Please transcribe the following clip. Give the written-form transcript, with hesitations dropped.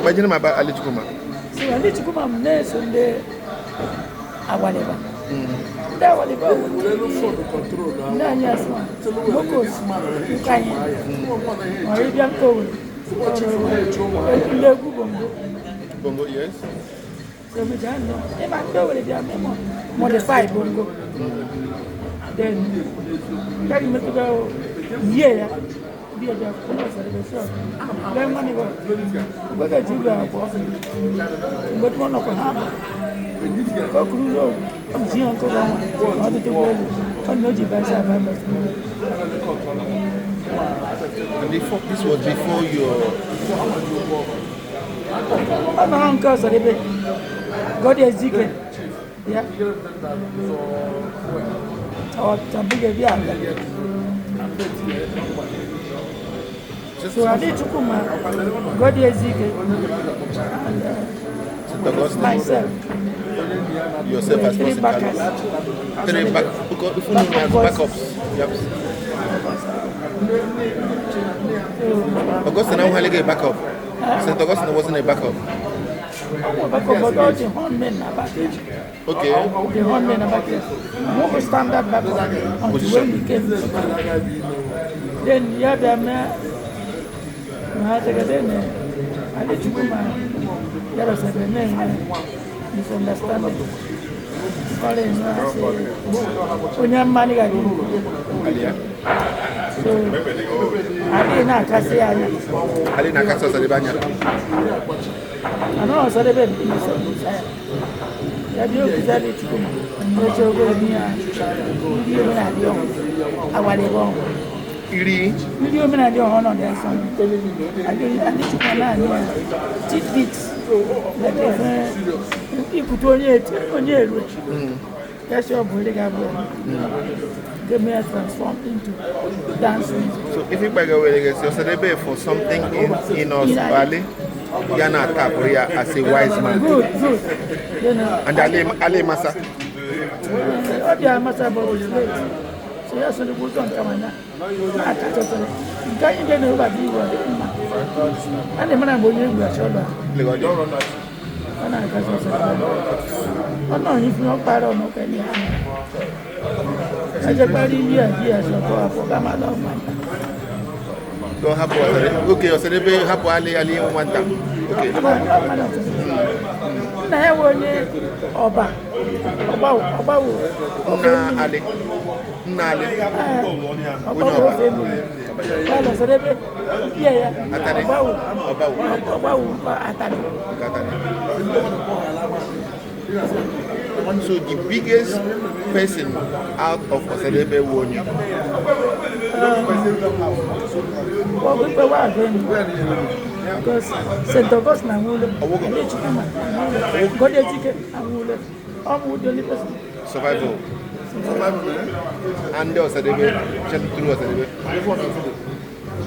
Why didn't my Ali Chukuma? So Ali Chukuma next Sunday awaleba. That was about Nanyas, Mokos, Ukanya, Arabian Code, Bongo, yes. So we don't know. If I know it, they modified Bongo. Then, that you must go, yeah. Be a celebration. Then money was what I do, but one of them. I'm seeing Uncle Ron. Other to go. I'm not your best. And before, this was before your. I'm an uncle, so they got a secret. Yeah. Or some bigger yard. So I did to come out, got the Ezekiel, and myself. Yourself as three backers. Three back, because if you have backups, yep. Augustine, how will get backup? St. Augustine wasn't a backup. Backup, but all the hornmen are back there. Okay. The hornmen are back there. More standard backup until when we came. Then you have them. I need to come out. There was a misunderstanding. Calling when your money got in. So I didn't say I didn't catch us at the banner. I know I saw the baby. You have to come. Let your go near. I want to go. Iri. Video men are doing on their son. I need to come out here. Tidbits. People to only that's your body. Get me transform into dancing. So if you buy away, so they for something in us valley, you're not tap as a wise man. Good. And Ali Masa. Yeah, Masa was great. So that's what the good on Kamana. Can't you get nobody? And the man I'm going to shoulder. And I can't say, oh no, if you're part of no penny. I just buy here, so for Kamala. Go have okay, so they have Ali one time. Okay. Now, when you Oba, Ali. Nali. So the biggest person out of Osadebe won you. Because St. Augustine and Woolem, God educate and Woolem, I'm the only person. Survival. And there was a debate, through a debate.